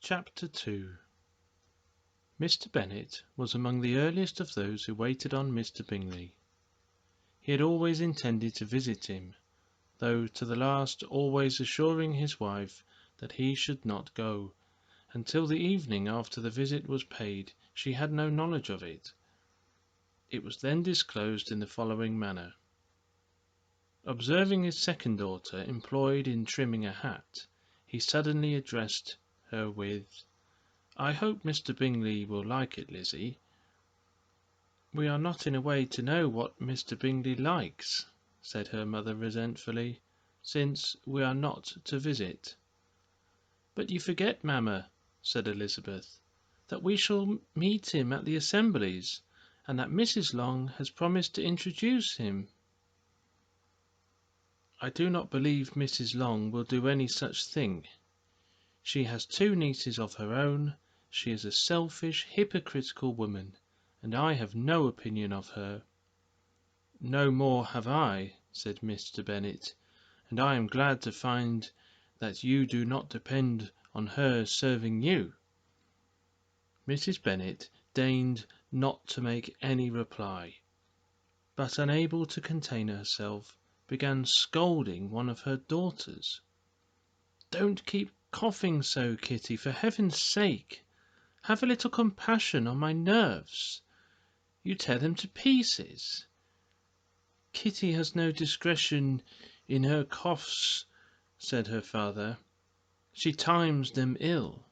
Chapter 2. Mr. Bennet was among the earliest of those who waited on Mr. Bingley. He had always intended to visit him, though to the last always assuring his wife that he should not go. Until the evening after the visit was paid, she had no knowledge of it. It was then disclosed in the following manner. Observing his second daughter employed in trimming a hat, he suddenly addressed her with, "I hope Mr. Bingley will like it, Lizzie." "We are not in a way to know what Mr. Bingley likes," said her mother resentfully, "since we are not to visit." "But you forget, mamma," said Elizabeth, "that we shall meet him at the assemblies, and that Mrs. Long has promised to introduce him." "I do not believe Mrs. Long will do any such thing. She has two nieces of her own. She is a selfish, hypocritical woman, and I have no opinion of her." "No more have I," said Mr. Bennet, "and I am glad to find that you do not depend on her serving you." Mrs. Bennet deigned not to make any reply, but unable to contain herself, began scolding one of her daughters. "Don't keep coughing so, Kitty, for heaven's sake. Have a little compassion on my nerves. You tear them to pieces. Kitty has no discretion in her coughs," said her father. "She times them ill."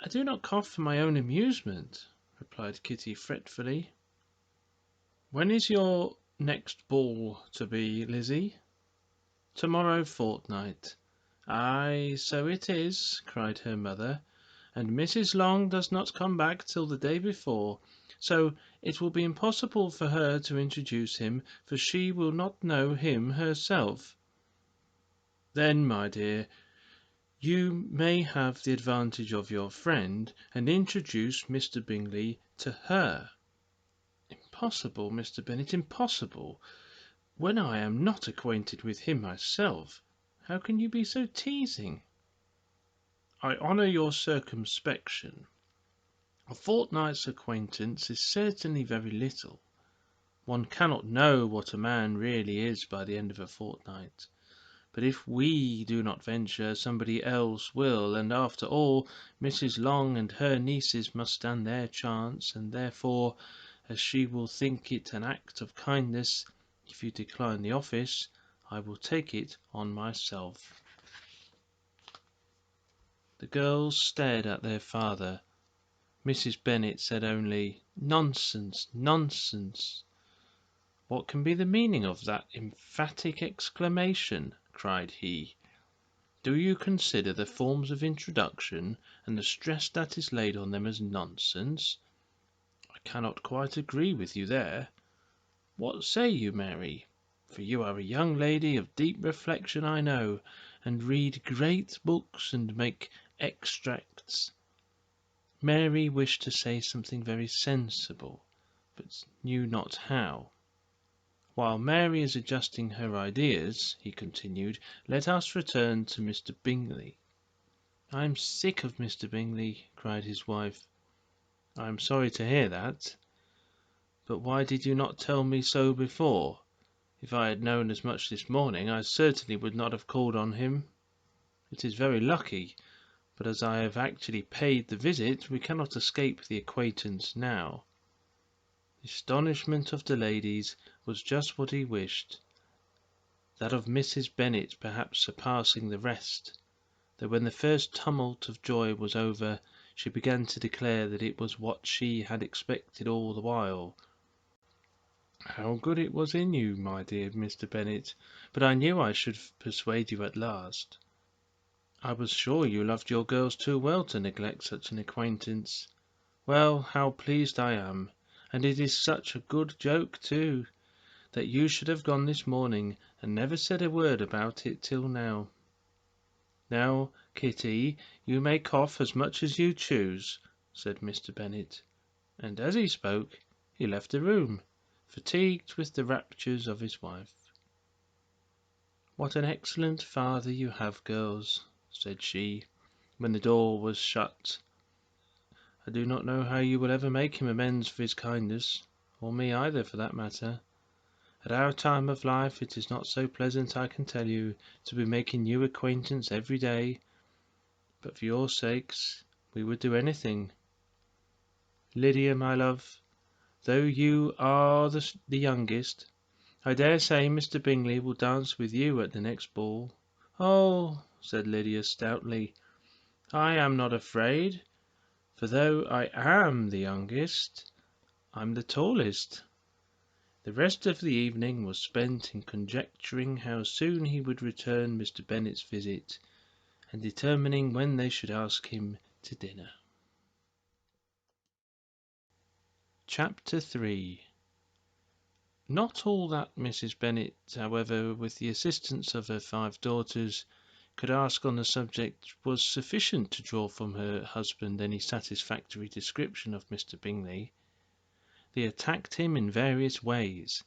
"I do not cough for my own amusement," replied Kitty fretfully. "When is your next ball to be, Lizzie?" "Tomorrow fortnight." "Ay, so it is," cried her mother, "and Mrs. Long does not come back till the day before, so it will be impossible for her to introduce him, for she will not know him herself." "Then, my dear, you may have the advantage of your friend, and introduce Mr. Bingley to her." "Impossible, Mr. Bennet, impossible, when I am not acquainted with him myself. How can you be so teasing?" "I honour your circumspection. A fortnight's acquaintance is certainly very little. One cannot know what a man really is by the end of a fortnight. But if we do not venture, somebody else will, and after all, Mrs. Long and her nieces must stand their chance, and therefore, as she will think it an act of kindness if you decline the office, I will take it on myself." The girls stared at their father. Mrs. Bennet said only, "Nonsense, nonsense." "What can be the meaning of that emphatic exclamation?" cried he. "Do you consider the forms of introduction, and the stress that is laid on them, as nonsense? I cannot quite agree with you there. What say you, Mary? For you are a young lady of deep reflection, I know, and read great books and make extracts." Mary wished to say something very sensible, but knew not how. "While Mary is adjusting her ideas," he continued, "let us return to Mr. Bingley." "I am sick of Mr. Bingley," cried his wife. "I am sorry to hear that. But why did you not tell me so before? If I had known as much this morning, I certainly would not have called on him. It is very lucky, but as I have actually paid the visit, we cannot escape the acquaintance now." The astonishment of the ladies was just what he wished, that of Mrs. Bennet perhaps surpassing the rest, though when the first tumult of joy was over, she began to declare that it was what she had expected all the while. "How good it was in you, my dear Mr. Bennet, but I knew I should persuade you at last. I was sure you loved your girls too well to neglect such an acquaintance. Well, how pleased I am, and it is such a good joke too, that you should have gone this morning, and never said a word about it till now. Now, Kitty, you may cough as much as you choose," said Mr. Bennet, and as he spoke he left the room, fatigued with the raptures of his wife. "What an excellent father you have, girls," said she. when the door was shut. "I do not know how you will ever make him amends for his kindness, or me either, for that matter. At our time of life it is not so pleasant, I can tell you, to be making new acquaintance every day, but for your sakes we would do anything. Lydia, my love, though you are the youngest, I dare say Mr Bingley will dance with you at the next ball." "Oh," said Lydia stoutly, "I am not afraid, for though I am the youngest, I'm the tallest." The rest of the evening was spent in conjecturing how soon he would return Mr Bennet's visit, and determining when they should ask him to dinner. Chapter 3. Not all that Mrs Bennet, however, with the assistance of her 5 daughters, could ask on the subject was sufficient to draw from her husband any satisfactory description of Mr Bingley. They attacked him in various ways,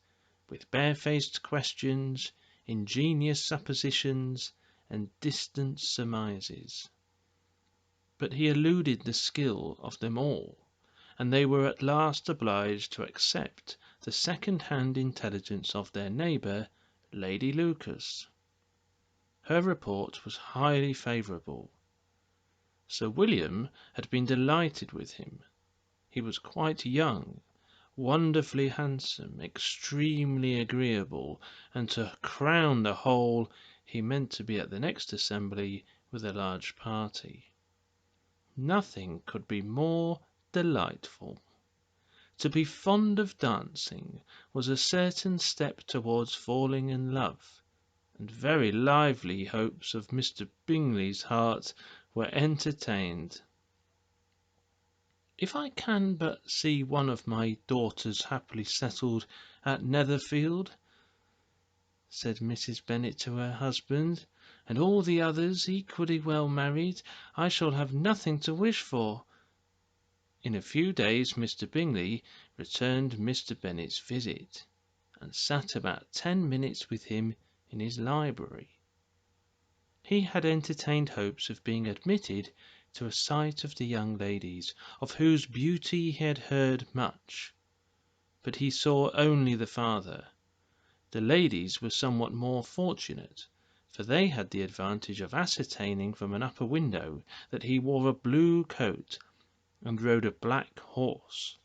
with barefaced questions, ingenious suppositions, and distant surmises. But he eluded the skill of them all, and they were at last obliged to accept the second-hand intelligence of their neighbour, Lady Lucas. Her report was highly favourable. Sir William had been delighted with him. He was quite young, wonderfully handsome, extremely agreeable, and to crown the whole, he meant to be at the next assembly with a large party. Nothing could be more delightful. To be fond of dancing was a certain step towards falling in love, and very lively hopes of Mr Bingley's heart were entertained. "If I can but see one of my daughters happily settled at Netherfield," said Mrs Bennet to her husband, "and all the others equally well married, I shall have nothing to wish for." In a few days Mr Bingley returned Mr Bennet's visit, and sat about 10 minutes with him in his library. He had entertained hopes of being admitted to a sight of the young ladies, of whose beauty he had heard much, but he saw only the father. The ladies were somewhat more fortunate, for they had the advantage of ascertaining from an upper window that he wore a blue coat and rode a black horse.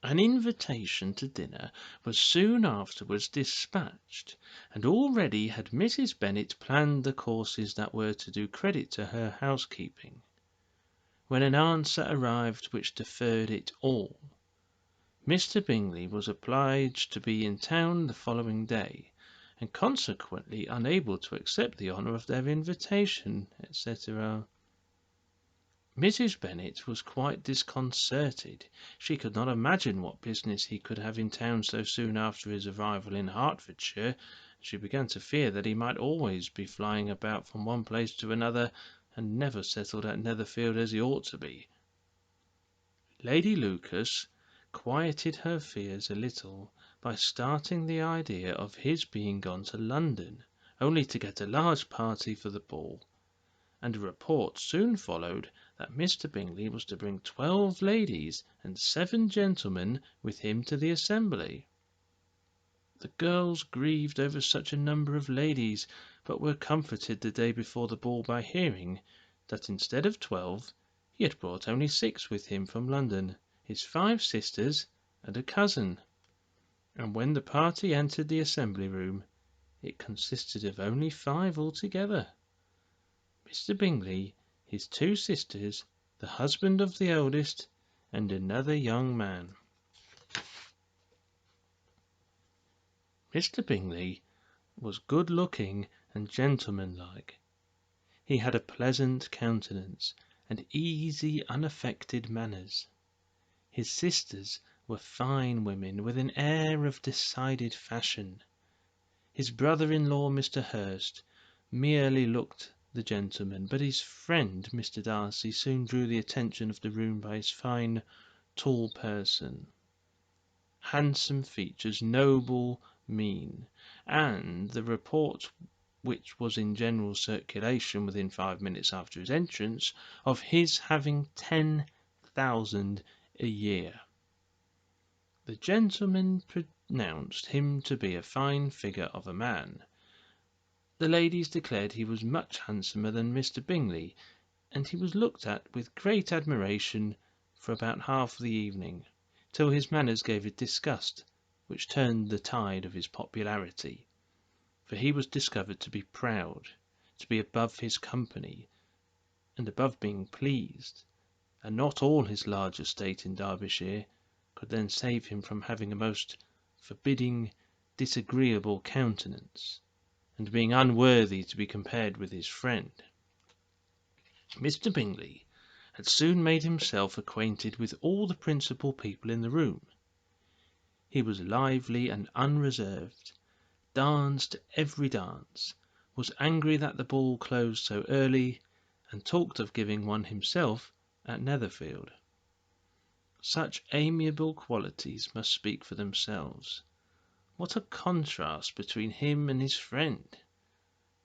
An invitation to dinner was soon afterwards dispatched, and already had Mrs Bennet planned the courses that were to do credit to her housekeeping, when an answer arrived which deferred it all. Mr Bingley was obliged to be in town the following day, and consequently unable to accept the honour of their invitation, etc. Mrs Bennet was quite disconcerted. She could not imagine what business he could have in town so soon after his arrival in Hertfordshire, and she began to fear that he might always be flying about from one place to another, and never settled at Netherfield as he ought to be. Lady Lucas quieted her fears a little by starting the idea of his being gone to London, only to get a large party for the ball, and a report soon followed that Mr Bingley was to bring 12 ladies and 7 gentlemen with him to the assembly. The girls grieved over such a number of ladies, but were comforted the day before the ball by hearing that instead of 12 he had brought only 6 with him from London, his 5 sisters and a cousin, and when the party entered the assembly room it consisted of only 5 altogether: Mr Bingley, his 2 sisters, the husband of the eldest, and another young man. Mr Bingley was good looking and gentlemanlike. He had a pleasant countenance and easy unaffected manners. His sisters were fine women with an air of decided fashion. His brother-in-law, Mr Hurst, merely looked the gentleman, but his friend Mr Darcy soon drew the attention of the room by his fine, tall person, handsome features, noble mien, and the report which was in general circulation within 5 minutes after his entrance, of his having 10,000 a year. The gentlemen pronounced him to be a fine figure of a man. The ladies declared he was much handsomer than Mr. Bingley, and he was looked at with great admiration for about half the evening, till his manners gave a disgust which turned the tide of his popularity, for he was discovered to be proud, to be above his company, and above being pleased, and not all his large estate in Derbyshire could then save him from having a most forbidding, disagreeable countenance, and being unworthy to be compared with his friend. Mr. Bingley had soon made himself acquainted with all the principal people in the room. He was lively and unreserved, danced every dance, was angry that the ball closed so early, and talked of giving one himself at Netherfield. Such amiable qualities must speak for themselves. What a contrast between him and his friend!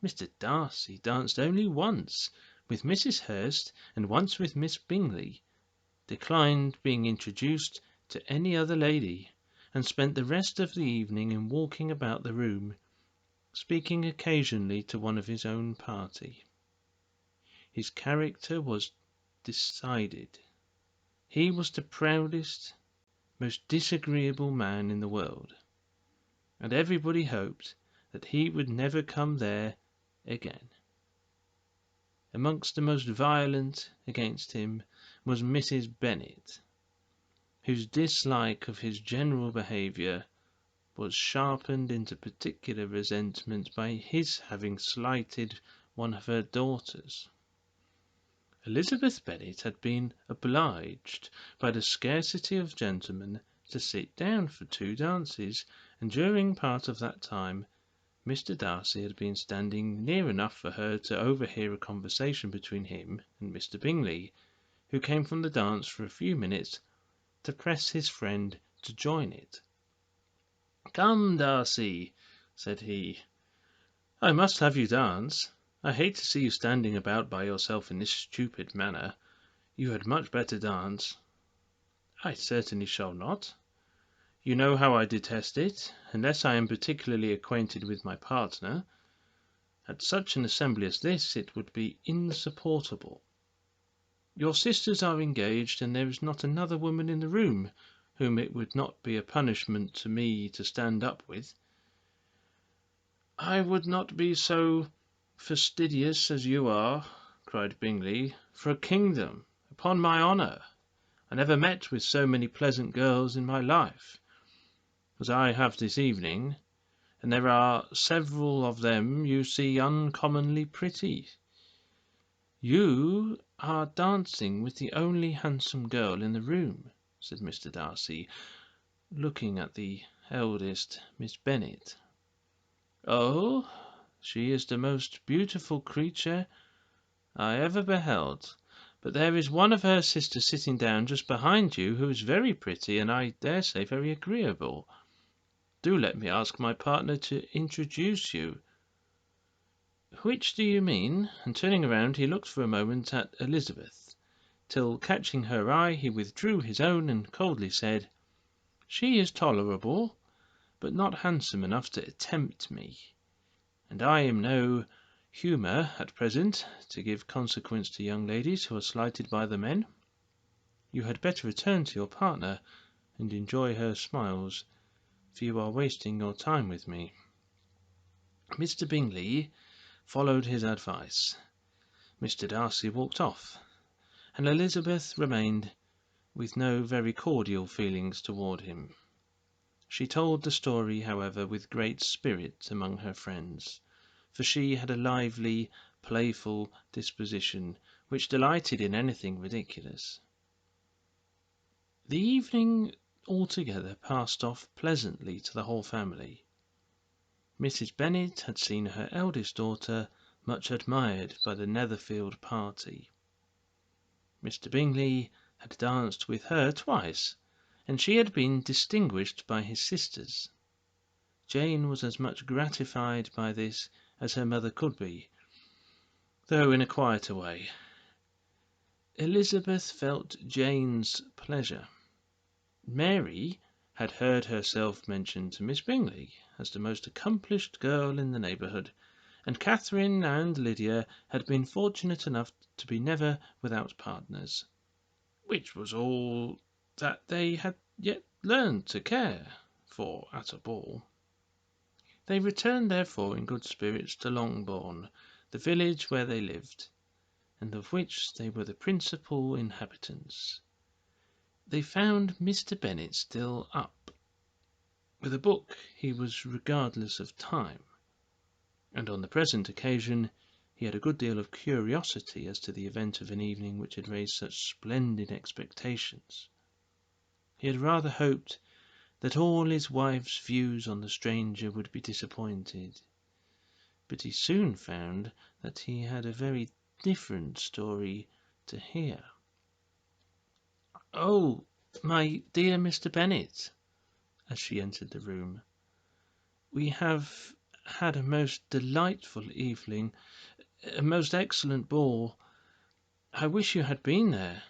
Mr. Darcy danced only once with Mrs. Hurst and once with Miss Bingley, declined being introduced to any other lady, and spent the rest of the evening in walking about the room, speaking occasionally to one of his own party. His character was decided. He was the proudest, most disagreeable man in the world, and everybody hoped that he would never come there again. Amongst the most violent against him was Mrs. Bennet, whose dislike of his general behaviour was sharpened into particular resentment by his having slighted one of her daughters. Elizabeth Bennet had been obliged by the scarcity of gentlemen to sit down for 2 dances, and during part of that time Mr. Darcy had been standing near enough for her to overhear a conversation between him and Mr. Bingley, who came from the dance for a few minutes to press his friend to join it. "Come, Darcy," said he, "I must have you dance. I hate to see you standing about by yourself in this stupid manner. You had much better dance." "I certainly shall not. You know how I detest it, unless I am particularly acquainted with my partner. At such an assembly as this it would be insupportable. Your sisters are engaged, and there is not another woman in the room whom it would not be a punishment to me to stand up with." "I would not be so fastidious as you are," cried Bingley, "for a kingdom. Upon my honour, I never met with so many pleasant girls in my life as I have this evening, and there are several of them you see uncommonly pretty." "You are dancing with the only handsome girl in the room," said Mr. Darcy, looking at the eldest, Miss Bennet. "Oh, she is the most beautiful creature I ever beheld, but there is one of her sisters sitting down just behind you who is very pretty, and I dare say very agreeable. Do let me ask my partner to introduce you." "Which do you mean?" And turning round, he looked for a moment at Elizabeth, till catching her eye he withdrew his own and coldly said, "She is tolerable, but not handsome enough to tempt me, and I am no humour at present to give consequence to young ladies who are slighted by the men. You had better return to your partner and enjoy her smiles, for you are wasting your time with me." Mr. Bingley followed his advice. Mr. Darcy walked off, and Elizabeth remained with no very cordial feelings toward him. She told the story, however, with great spirit among her friends, for she had a lively, playful disposition, which delighted in anything ridiculous. The evening altogether passed off pleasantly to the whole family. Mrs. Bennet had seen her eldest daughter much admired by the Netherfield party. Mr. Bingley had danced with her twice, and she had been distinguished by his sisters. Jane was as much gratified by this as her mother could be, though in a quieter way. Elizabeth felt Jane's pleasure. Mary had heard herself mentioned to Miss Bingley as the most accomplished girl in the neighbourhood, and Catherine and Lydia had been fortunate enough to be never without partners, which was all that they had yet learned to care for at a ball. They returned therefore in good spirits to Longbourn, the village where they lived, and of which they were the principal inhabitants. They found Mr Bennet still up. With a book he was regardless of time, and on the present occasion he had a good deal of curiosity as to the event of an evening which had raised such splendid expectations. He had rather hoped that all his wife's views on the stranger would be disappointed, but he soon found that he had a very different story to hear. "Oh, my dear Mr Bennet," as she entered the room, "we have had a most delightful evening, a most excellent ball. I wish you had been there.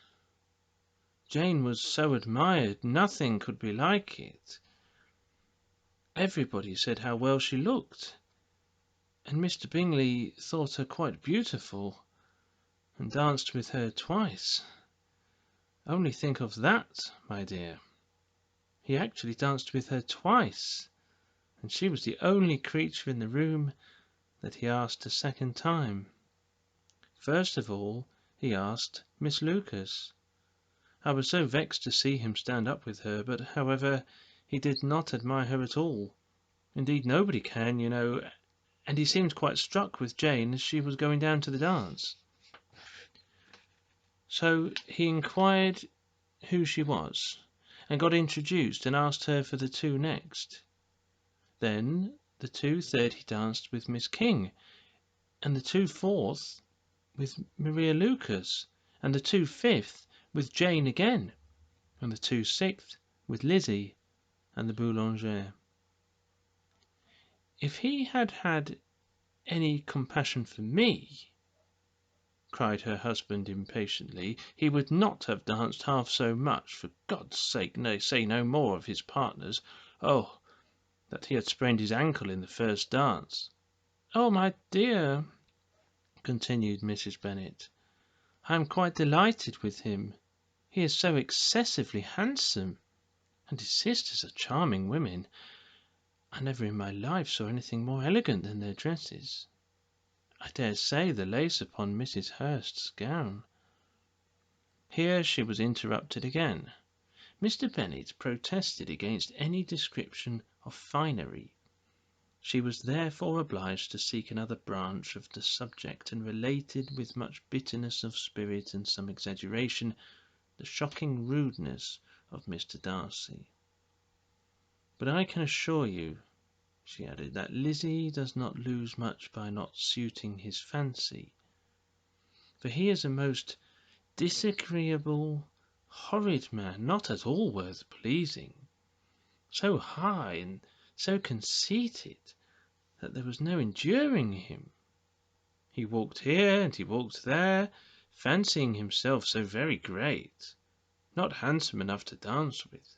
Jane was so admired, nothing could be like it. Everybody said how well she looked, and Mr Bingley thought her quite beautiful, and danced with her twice. Only think of that, my dear. He actually danced with her twice, and she was the only creature in the room that he asked a second time. First of all he asked Miss Lucas. I was so vexed to see him stand up with her, but however he did not admire her at all. Indeed nobody can, you know, and he seemed quite struck with Jane as she was going down to the dance. So he inquired who she was, and got introduced, and asked her for the two next. Then the two third he danced with Miss King, and the two fourth with Maria Lucas, and the two fifth with Jane again, and the two sixth with Lizzie and the boulanger. If he had had any compassion for me," cried her husband impatiently, "he would not have danced half so much. For God's sake, say no more of his partners. Oh, that he had sprained his ankle in the first dance." "Oh, my dear," continued Mrs Bennet, "I am quite delighted with him. He is so excessively handsome, and his sisters are charming women. I never in my life saw anything more elegant than their dresses. I dare say the lace upon Mrs Hurst's gown—" Here she was interrupted again. Mr Bennet protested against any description of finery. She was therefore obliged to seek another branch of the subject, and related with much bitterness of spirit and some exaggeration the shocking rudeness of Mr Darcy. "But I can assure you," she added, "that Lizzie does not lose much by not suiting his fancy, for he is a most disagreeable, horrid man, not at all worth pleasing, so high and so conceited that there was no enduring him. He walked here and he walked there, fancying himself so very great, not handsome enough to dance with.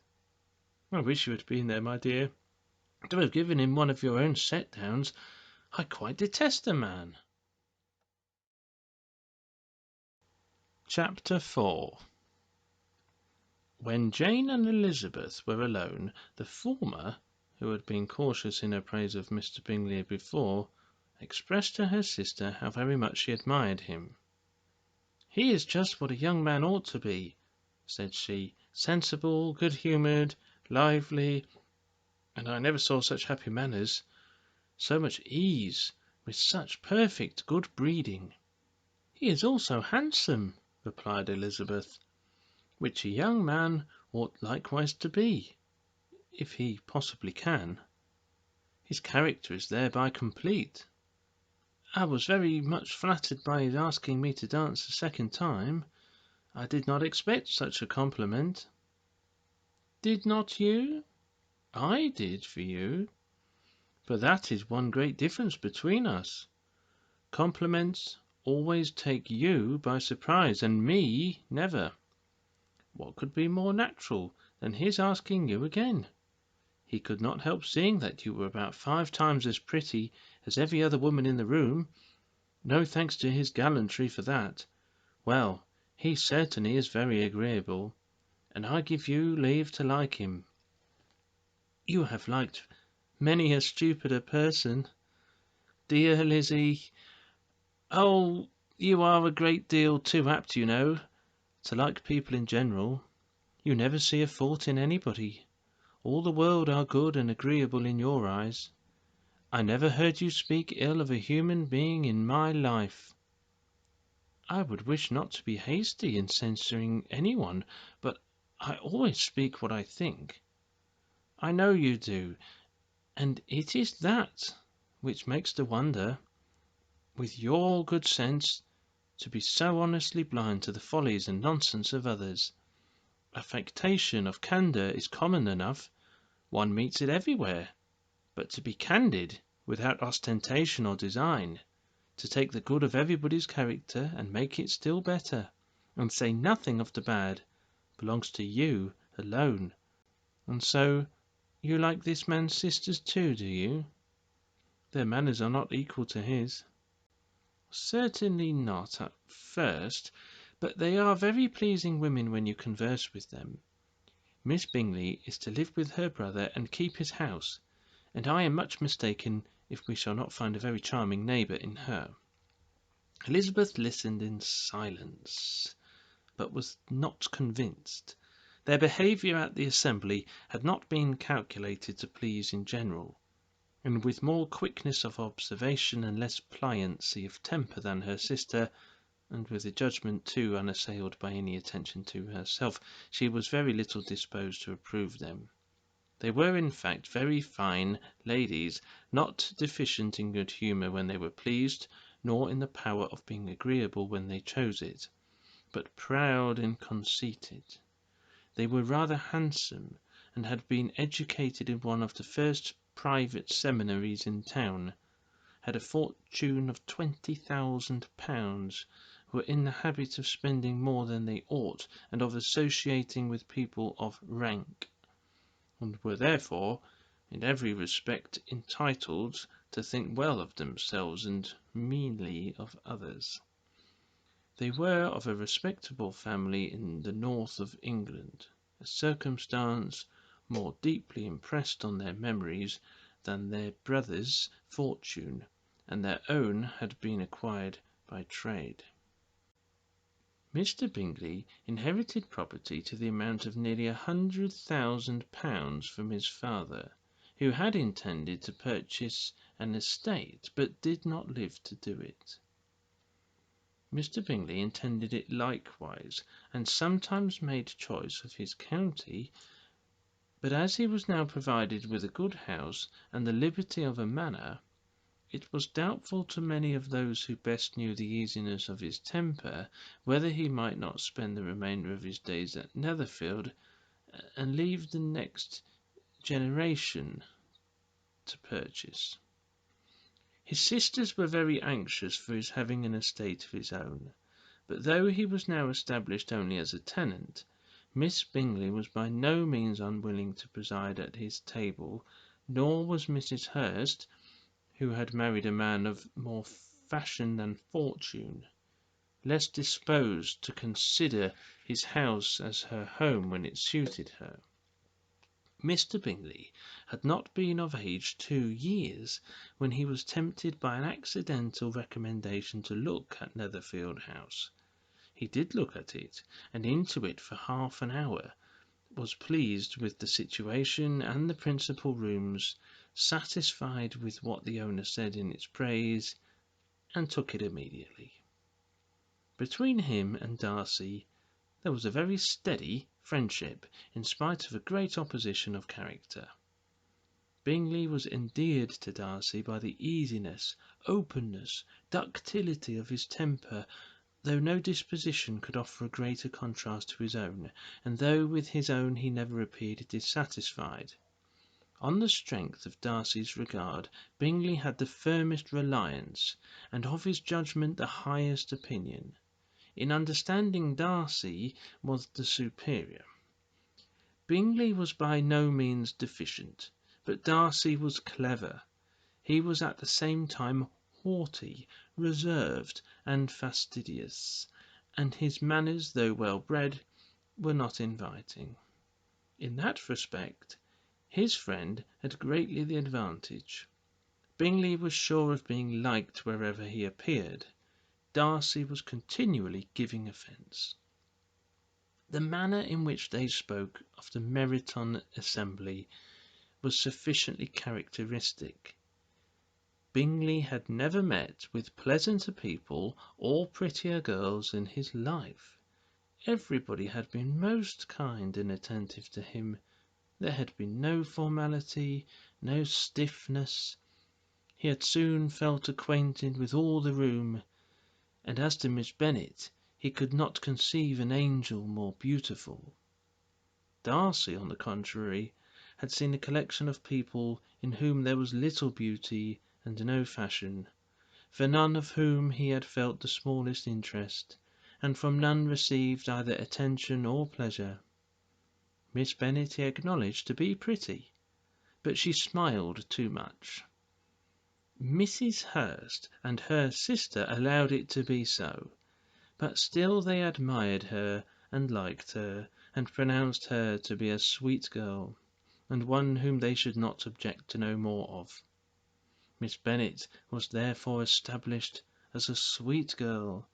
I wish you had been there, my dear, to have given him one of your own set downs. I quite detest the man." Chapter 4. When Jane and Elizabeth were alone, the former, who had been cautious in her praise of Mr Bingley before, expressed to her sister how very much she admired him. "He is just what a young man ought to be," said she, "sensible, good-humoured, lively, and I never saw such happy manners, so much ease, with such perfect good breeding." "He is also handsome," replied Elizabeth, "which a young man ought likewise to be, if he possibly can. His character is thereby complete. I was very much flattered by his asking me to dance a second time. I did not expect such a compliment." "Did not you? I did for you. But that is one great difference between us. Compliments always take you by surprise, and me never. What could be more natural than his asking you again? He could not help seeing that you were about 5 times as pretty as every other woman in the room. No thanks to his gallantry for that. Well, he certainly is very agreeable, and I give you leave to like him. You have liked many a stupider person, dear Lizzie. Oh, you are a great deal too apt, you know, to like people in general. You never see a fault in anybody. All the world are good and agreeable in your eyes. I never heard you speak ill of a human being in my life. I would wish not to be hasty in censuring anyone, but I always speak what I think. I know you do, and it is that which makes the wonder, with your good sense, to be so honestly blind to the follies and nonsense of others. Affectation of candour is common enough, one meets it everywhere, but to be candid without ostentation or design, to take the good of everybody's character and make it still better, and say nothing of the bad, belongs to you alone. And so you like this man's sisters too, do you? Their manners are not equal to his. Certainly not at first, but they are very pleasing women when you converse with them. Miss Bingley is to live with her brother and keep his house, and I am much mistaken if we shall not find a very charming neighbour in her. Elizabeth listened in silence, but was not convinced. Their behaviour at the assembly had not been calculated to please in general, and with more quickness of observation and less pliancy of temper than her sister, and with a judgment too unassailed by any attention to herself, she was very little disposed to approve them. They were in fact very fine ladies, not deficient in good humour when they were pleased, nor in the power of being agreeable when they chose it, but proud and conceited. They were rather handsome, and had been educated in one of the first private seminaries in town, had a fortune of £20,000, were in the habit of spending more than they ought, and of associating with people of rank, and were therefore in every respect entitled to think well of themselves and meanly of others. They were of a respectable family in the north of England, a circumstance more deeply impressed on their memories than their brother's fortune, and their own had been acquired by trade. Mr. Bingley inherited property to the amount of nearly £100,000 from his father, who had intended to purchase an estate, but did not live to do it. Mr. Bingley intended it likewise, and sometimes made choice of his county, but as he was now provided with a good house and the liberty of a manor, it was doubtful to many of those who best knew the easiness of his temper whether he might not spend the remainder of his days at Netherfield, and leave the next generation to purchase. His sisters were very anxious for his having an estate of his own, but though he was now established only as a tenant, Miss Bingley was by no means unwilling to preside at his table, nor was Mrs. Hurst, who had married a man of more fashion than fortune, less disposed to consider his house as her home when it suited her. Mr. Bingley had not been of age 2 years when he was tempted by an accidental recommendation to look at Netherfield House. He did look at it, and into it for half an hour, was pleased with the situation and the principal rooms, satisfied with what the owner said in its praise, and took it immediately. Between him and Darcy there was a very steady friendship, in spite of a great opposition of character. Bingley was endeared to Darcy by the easiness, openness, ductility of his temper, though no disposition could offer a greater contrast to his own, and though with his own he never appeared dissatisfied. On the strength of Darcy's regard, Bingley had the firmest reliance, and of his judgment the highest opinion. In understanding Darcy was the superior. Bingley was by no means deficient, but Darcy was clever. He was at the same time haughty, reserved, and fastidious, and his manners, though well bred, were not inviting. In that respect his friend had greatly the advantage. Bingley was sure of being liked wherever he appeared. Darcy was continually giving offence. The manner in which they spoke of the Meryton assembly was sufficiently characteristic. Bingley had never met with pleasanter people or prettier girls in his life. Everybody had been most kind and attentive to him. There had been no formality, no stiffness. He had soon felt acquainted with all the room, and as to Miss Bennet, he could not conceive an angel more beautiful. Darcy, on the contrary, had seen a collection of people in whom there was little beauty and no fashion, for none of whom he had felt the smallest interest, and from none received either attention or pleasure. Miss Bennet he acknowledged to be pretty, but she smiled too much. Mrs. Hurst and her sister allowed it to be so, but still they admired her and liked her, and pronounced her to be a sweet girl, and one whom they should not object to know more of. Miss Bennet was therefore established as a sweet girl,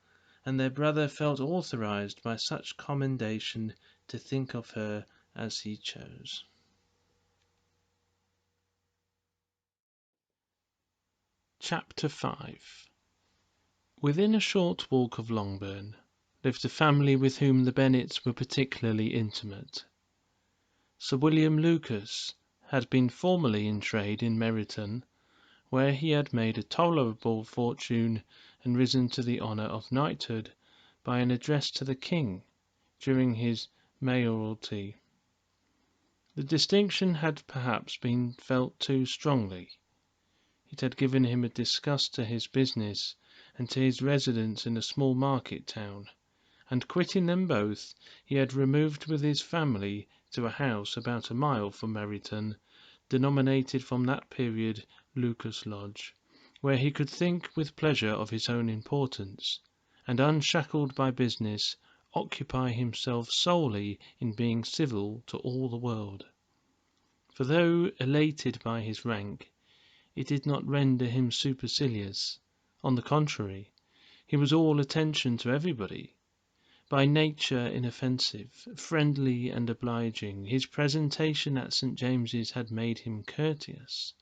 and their brother felt authorized by such commendation to think of her as he chose. Chapter 5. Within a short walk of Longbourn lived a family with whom the Bennets were particularly intimate. Sir William Lucas had been formerly in trade in Meryton, where he had made a tolerable fortune and risen to the honour of knighthood by an address to the king during his mayoralty. The distinction had perhaps been felt too strongly. It had given him a disgust to his business and to his residence in a small market town, and quitting them both, he had removed with his family to a house about a mile from Meryton, denominated from that period Lucas Lodge, where he could think with pleasure of his own importance, and unshackled by business, occupy himself solely in being civil to all the world. For though elated by his rank, it did not render him supercilious. On the contrary, he was all attention to everybody. By nature inoffensive, friendly, and obliging, his presentation at St. James's had made him courteous.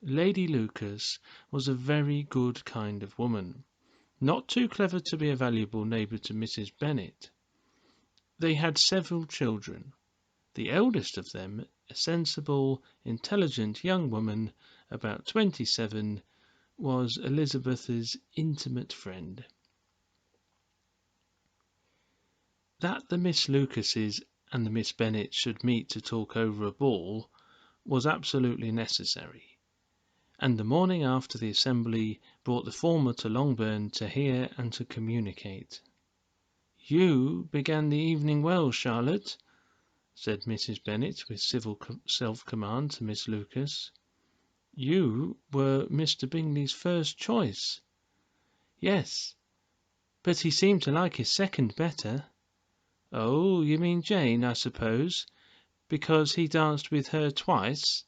Lady Lucas was a very good kind of woman, not too clever to be a valuable neighbour to Mrs. Bennet. They had several children. The eldest of them, a sensible, intelligent young woman, about 27, was Elizabeth's intimate friend. That the Miss Lucases and the Miss Bennets should meet to talk over a ball was absolutely necessary, and the morning after the assembly brought the former to Longbourn to hear and to communicate. "You began the evening well, Charlotte," said Mrs. Bennet with civil self-command to Miss Lucas. "You were Mr. Bingley's first choice." "Yes, but he seemed to like his second better." "Oh, you mean Jane, I suppose, because he danced with her twice?"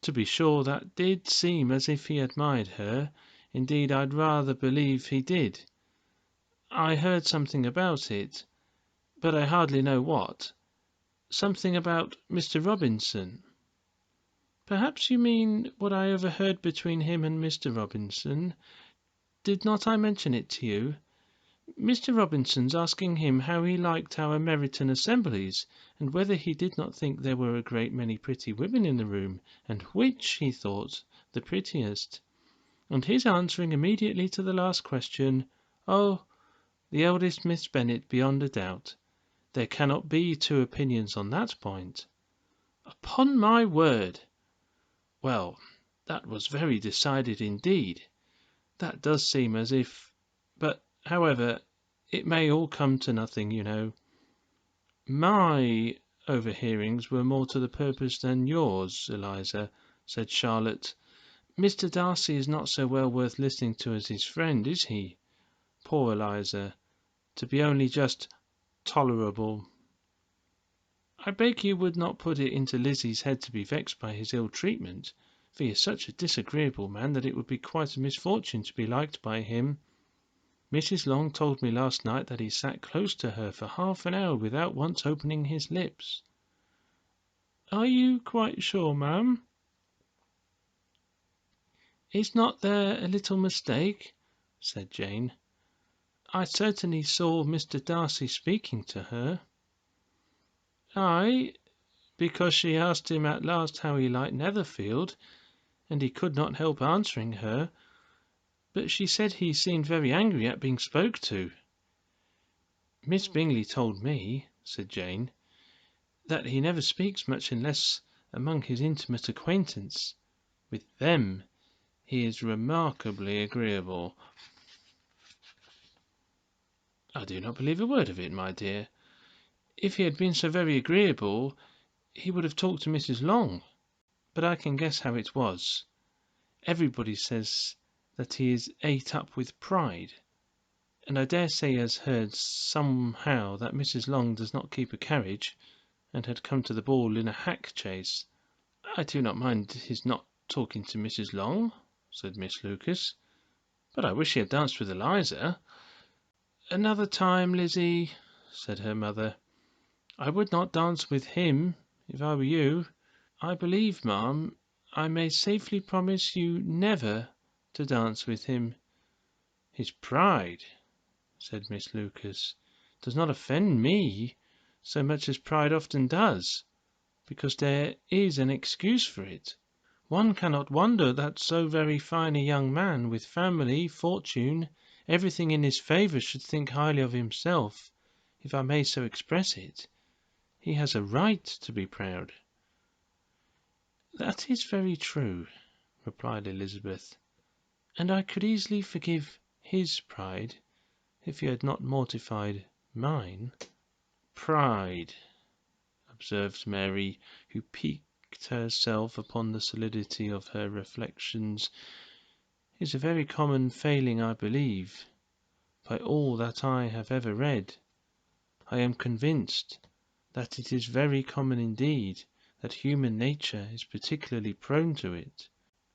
"To be sure, that did seem as if he admired her. Indeed, I'd rather believe he did. I heard something about it, but I hardly know what. Something about Mr. Robinson." "Perhaps you mean what I overheard between him and Mr. Robinson. Did not I mention it to you? Mr. Robinson's asking him how he liked our Meryton assemblies, and whether he did not think there were a great many pretty women in the room, and which he thought the prettiest, and his answering immediately to the last question, 'Oh, the eldest Miss Bennet beyond a doubt. There cannot be two opinions on that point.'" Upon my word! Well, that was very decided indeed. That does seem as if... But, however, it may all come to nothing, you know. My overhearings were more to the purpose than yours, Eliza, said Charlotte. Mr. Darcy is not so well worth listening to as his friend, is he? Poor Eliza, to be only just tolerable. I beg you would not put it into Lizzie's head to be vexed by his ill treatment, for he is such a disagreeable man that it would be quite a misfortune to be liked by him. Mrs. Long told me last night that he sat close to her for half an hour without once opening his lips. Are you quite sure, ma'am? Is not there a little mistake? Said Jane. I certainly saw Mr. Darcy speaking to her. Aye, because she asked him at last how he liked Netherfield, and he could not help answering her, but she said he seemed very angry at being spoke to. Miss Bingley told me, said Jane, that he never speaks much unless among his intimate acquaintance. With them he is remarkably agreeable. I do not believe a word of it, my dear. If he had been so very agreeable, he would have talked to Mrs. Long. But I can guess how it was. Everybody says that he is ate up with pride, and I dare say he has heard somehow that Mrs. Long does not keep a carriage, and had come to the ball in a hack chaise. I do not mind his not talking to Mrs. Long, said Miss Lucas, but I wish he had danced with Eliza. Another time, Lizzie, said her mother. I would not dance with him, if I were you. I believe, ma'am, I may safely promise you never to dance with him. His pride, said Miss Lucas, does not offend me so much as pride often does, because there is an excuse for it. One cannot wonder that so very fine a young man, with family, fortune, everything in his favour, should think highly of himself, if I may so express it. He has a right to be proud. That is very true, replied Elizabeth, and I could easily forgive his pride if he had not mortified mine. Pride, observed Mary, who piqued herself upon the solidity of her reflections, is a very common failing, I believe. By all that I have ever read, I am convinced that it is very common indeed, that human nature is particularly prone to it,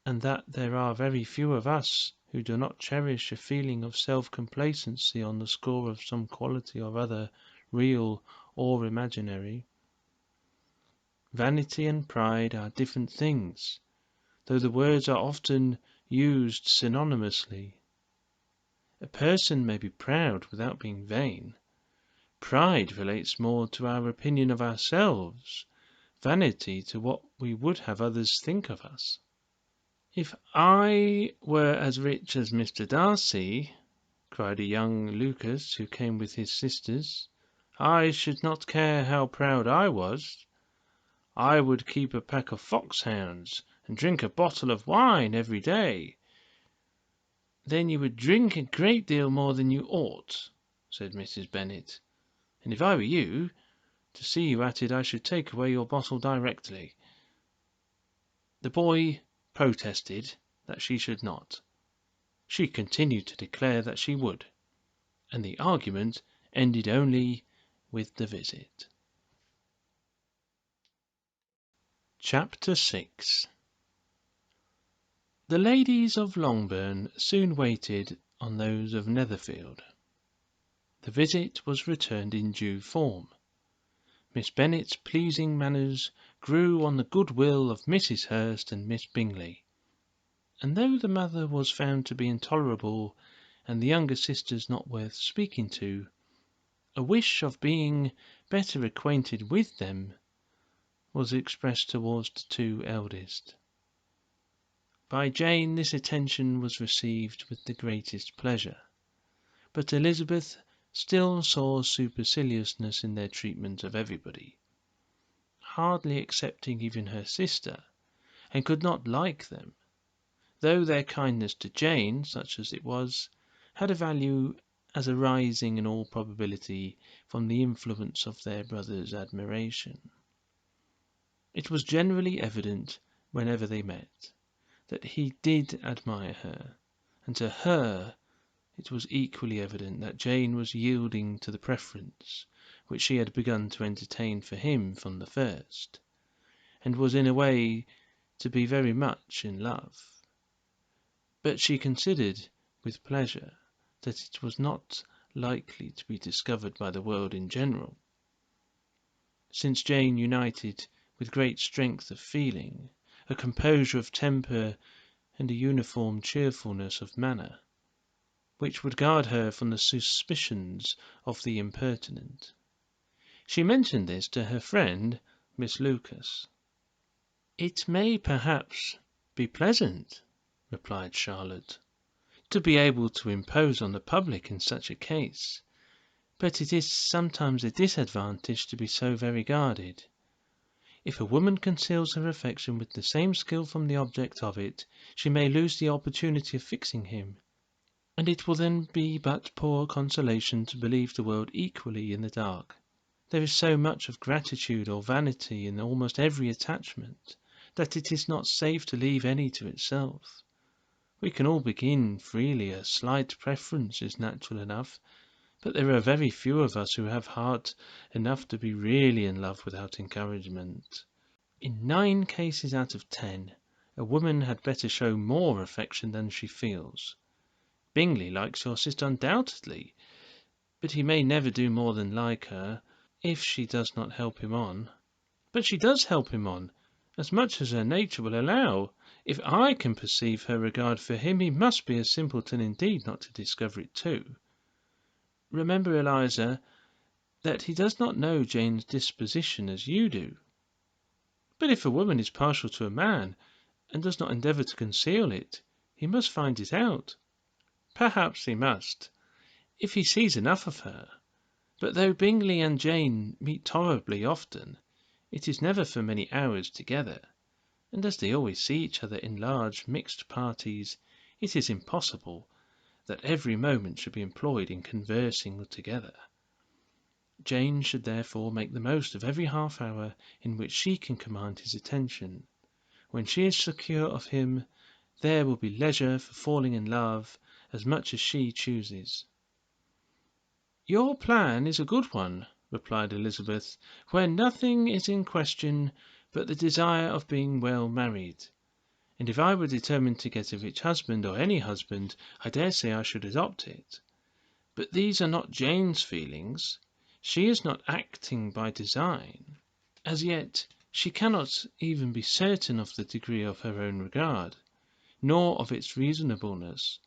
and that there are very few of us who do not cherish a feeling of self-complacency on the score of some quality or other, real or imaginary. Vanity and pride are different things, though the words are often used synonymously. A person may be proud without being vain. Pride relates more to our opinion of ourselves, vanity to what we would have others think of us. If I were as rich as Mr. Darcy, cried a young Lucas who came with his sisters, I should not care how proud I was. I would keep a pack of foxhounds and drink a bottle of wine every day. Then you would drink a great deal more than you ought, said Mrs. Bennet, and if I were you, to see you at it, I should take away your bottle directly. The boy protested that she should not. She continued to declare that she would, and the argument ended only with the visit. Chapter 6. The ladies of Longbourn soon waited on those of Netherfield. The visit was returned in due form. Miss Bennet's pleasing manners grew on the good-will of Mrs. Hurst and Miss Bingley, and though the mother was found to be intolerable and the younger sisters not worth speaking to, a wish of being better acquainted with them was expressed towards the two eldest. By Jane this attention was received with the greatest pleasure, but Elizabeth still saw superciliousness in their treatment of everybody. hardly accepting even her sister, and could not like them, though their kindness to Jane, such as it was, had a value as arising in all probability from the influence of their brother's admiration. It was generally evident, whenever they met, that he did admire her, and to her it was equally evident that Jane was yielding to the preference which she had begun to entertain for him from the first, and was in a way to be very much in love. But she considered with pleasure that it was not likely to be discovered by the world in general, since Jane united with great strength of feeling, a composure of temper, and a uniform cheerfulness of manner, which would guard her from the suspicions of the impertinent. She mentioned this to her friend, Miss Lucas. "It may perhaps be pleasant," replied Charlotte, "to be able to impose on the public in such a case, but it is sometimes a disadvantage to be so very guarded. If a woman conceals her affection with the same skill from the object of it, she may lose the opportunity of fixing him, and it will then be but poor consolation to believe the world equally in the dark. There is so much of gratitude or vanity in almost every attachment, that it is not safe to leave any to itself. We can all begin freely, a slight preference is natural enough, but there are very few of us who have heart enough to be really in love without encouragement. In 9 cases out of 10, a woman had better show more affection than she feels. Bingley likes your sister undoubtedly, but he may never do more than like her, if she does not help him on. But she does help him on, as much as her nature will allow. If I can perceive her regard for him, he must be a simpleton indeed not to discover it too. Remember, Eliza, that he does not know Jane's disposition as you do. But if a woman is partial to a man, and does not endeavour to conceal it, he must find it out." "Perhaps he must, if he sees enough of her. But though Bingley and Jane meet tolerably often, it is never for many hours together, and as they always see each other in large mixed parties, it is impossible that every moment should be employed in conversing together. Jane should therefore make the most of every half hour in which she can command his attention. When she is secure of him, there will be leisure for falling in love as much as she chooses." "Your plan is a good one," replied Elizabeth, "where nothing is in question but the desire of being well married. And if I were determined to get a rich husband, or any husband, I dare say I should adopt it. But these are not Jane's feelings. She is not acting by design. As yet she cannot even be certain of the degree of her own regard, nor of its reasonableness.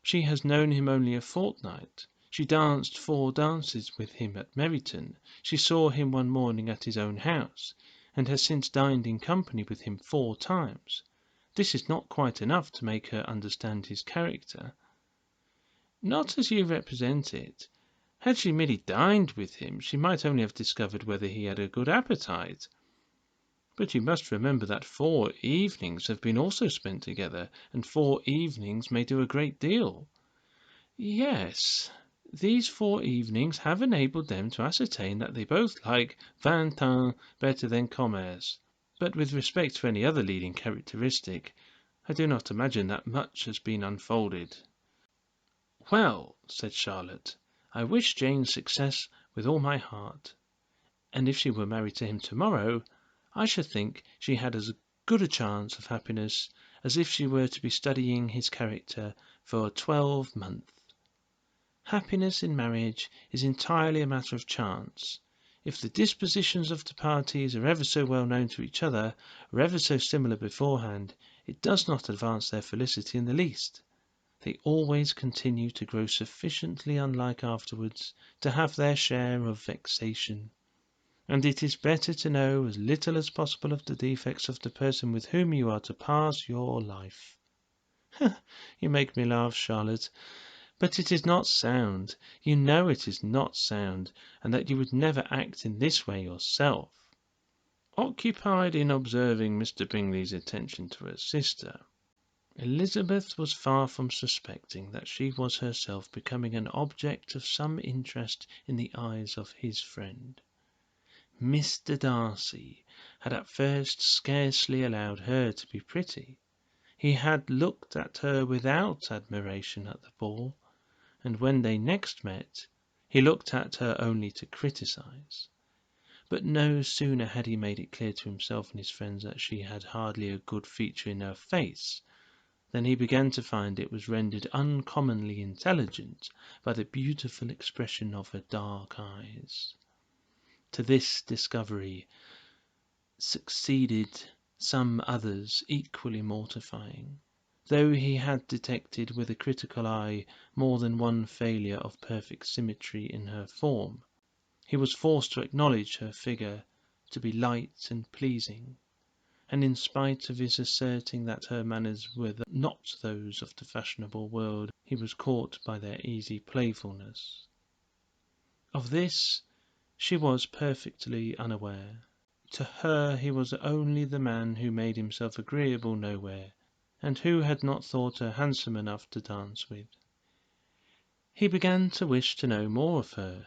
She has known him only a fortnight. She danced 4 dances with him at Meryton. She saw him one morning at his own house, and has since dined in company with him 4 times. This is not quite enough to make her understand his character." "Not as you represent it. Had she merely dined with him, she might only have discovered whether he had a good appetite. But you must remember that 4 evenings have been also spent together, and 4 evenings may do a great deal." "Yes, these 4 evenings have enabled them to ascertain that they both like 20 better than commerce. But with respect to any other leading characteristic, I do not imagine that much has been unfolded." "Well," said Charlotte, "I wish Jane success with all my heart, and if she were married to him to-morrow, I should think she had as good a chance of happiness as if she were to be studying his character for a 12-month. Happiness in marriage is entirely a matter of chance. If the dispositions of the parties are ever so well known to each other, or ever so similar beforehand, it does not advance their felicity in the least. They always continue to grow sufficiently unlike afterwards to have their share of vexation, and it is better to know as little as possible of the defects of the person with whom you are to pass your life." "You make me laugh, Charlotte, but it is not sound. You know it is not sound, and that you would never act in this way yourself." Occupied in observing Mr. Bingley's attention to her sister, Elizabeth was far from suspecting that she was herself becoming an object of some interest in the eyes of his friend. Mr. Darcy had at first scarcely allowed her to be pretty. He had looked at her without admiration at the ball, and when they next met, he looked at her only to criticise. But no sooner had he made it clear to himself and his friends that she had hardly a good feature in her face, than he began to find it was rendered uncommonly intelligent by the beautiful expression of her dark eyes. To this discovery succeeded some others equally mortifying. Though he had detected with a critical eye more than one failure of perfect symmetry in her form, he was forced to acknowledge her figure to be light and pleasing, and in spite of his asserting that her manners were not those of the fashionable world, he was caught by their easy playfulness. Of this she was perfectly unaware. To her he was only the man who made himself agreeable nowhere, and who had not thought her handsome enough to dance with. He began to wish to know more of her,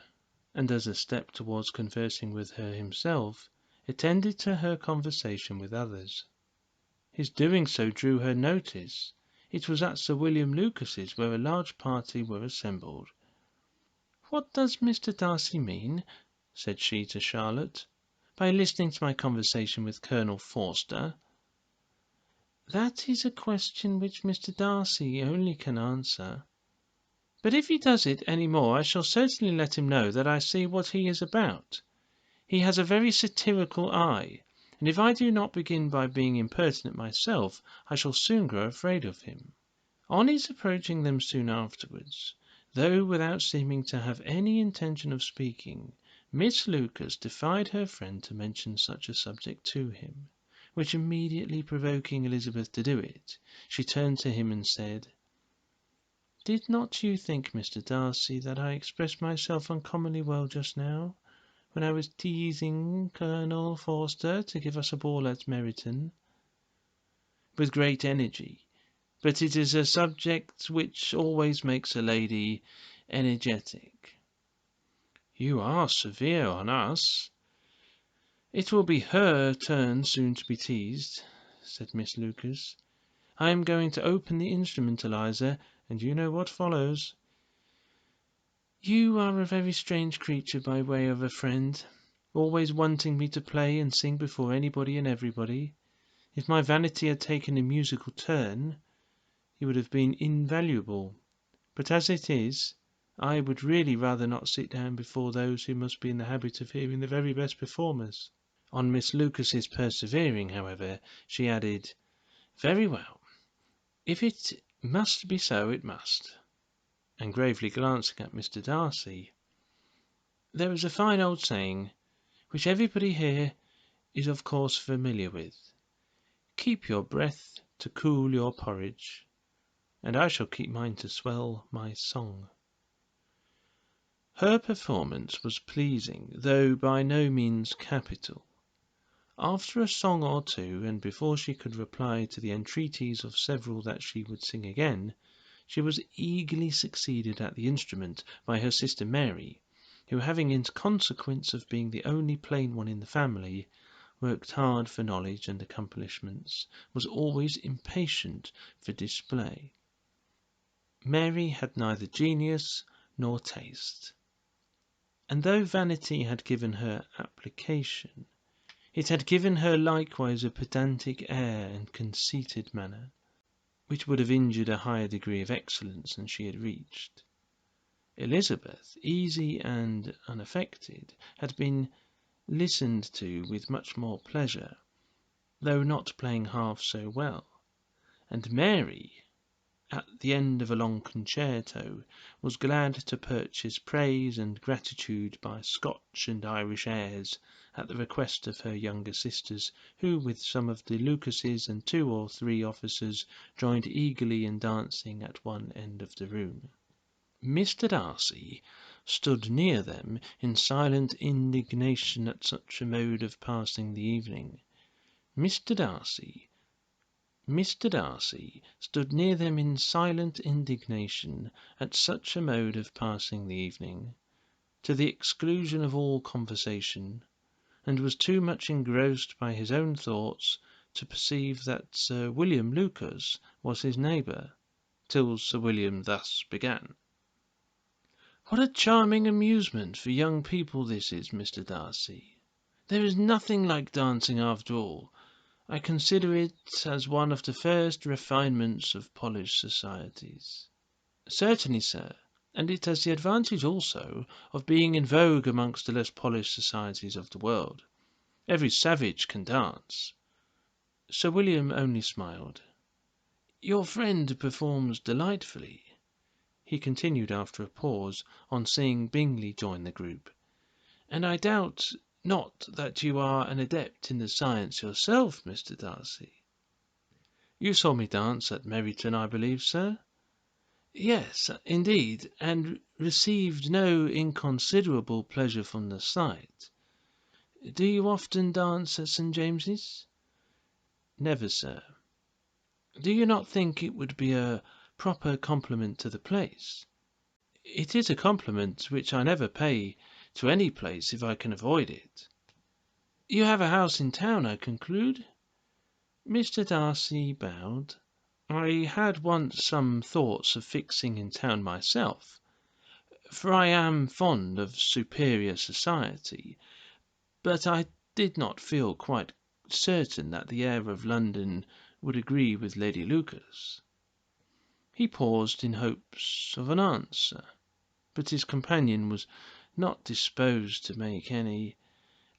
and as a step towards conversing with her himself, attended to her conversation with others. His doing so drew her notice. It was at Sir William Lucas's, where a large party were assembled. "What does Mr. Darcy mean," said she to Charlotte, "by listening to my conversation with Colonel Forster?" "That is a question which Mr. Darcy only can answer. But if he does it any more, I shall certainly let him know that I see what he is about. He has a very satirical eye, and if I do not begin by being impertinent myself, I shall soon grow afraid of him." On his approaching them soon afterwards, though without seeming to have any intention of speaking, Miss Lucas defied her friend to mention such a subject to him, which immediately provoking Elizabeth to do it, she turned to him and said, "Did not you think, Mr. Darcy, that I expressed myself uncommonly well just now, when I was teasing Colonel Forster to give us a ball at Meryton?" "With great energy. But it is a subject which always makes a lady energetic." "You are severe on us." "It will be her turn soon to be teased," said Miss Lucas. "I am going to open the instrument, Eliza, and you know what follows." "You are a very strange creature by way of a friend, always wanting me to play and sing before anybody and everybody. If my vanity had taken a musical turn, you would have been invaluable. But as it is, I would really rather not sit down before those who must be in the habit of hearing the very best performers." On Miss Lucas's persevering, however, she added, "Very well, if it must be so, it must," and gravely glancing at Mr. Darcy, "there is a fine old saying, which everybody here is of course familiar with, 'Keep your breath to cool your porridge,' and I shall keep mine to swell my song." Her performance was pleasing, though by no means capital. After a song or two, and before she could reply to the entreaties of several that she would sing again, she was eagerly succeeded at the instrument by her sister Mary, who, having in consequence of being the only plain one in the family, worked hard for knowledge and accomplishments, was always impatient for display. Mary had neither genius nor taste, and though vanity had given her application, it had given her likewise a pedantic air and conceited manner, which would have injured a higher degree of excellence than she had reached. Elizabeth, easy and unaffected, had been listened to with much more pleasure, though not playing half so well, and Mary, at the end of a long concerto, was glad to purchase praise and gratitude by Scotch and Irish airs, at the request of her younger sisters, who, with some of the Lucases and 2 or 3 officers, joined eagerly in dancing at one end of the room. Mr. Darcy stood near them in silent indignation at such a mode of passing the evening. Mr. Darcy stood near them in silent indignation at such a mode of passing the evening, to the exclusion of all conversation, and was too much engrossed by his own thoughts to perceive that Sir William Lucas was his neighbour, till Sir William thus began. "What a charming amusement for young people this is, Mr. Darcy! There is nothing like dancing after all. I consider it as one of the first refinements of polished societies." "Certainly, sir, and it has the advantage also of being in vogue amongst the less polished societies of the world. Every savage can dance." Sir William only smiled. "Your friend performs delightfully," he continued after a pause, on seeing Bingley join the group, "and I doubt not that you are an adept in the science yourself, Mr. Darcy." "You saw me dance at Meryton, I believe, sir?" "Yes, indeed, and received no inconsiderable pleasure from the sight. Do you often dance at St. James's?" "Never, sir." "Do you not think it would be a proper compliment to the place?" "It is a compliment which I never pay to any place if I can avoid it." "You have a house in town, I conclude?" Mr. Darcy bowed. "I had once some thoughts of fixing in town myself, for I am fond of superior society, but I did not feel quite certain that the air of London would agree with Lady Lucas." He paused in hopes of an answer, but his companion was not disposed to make any,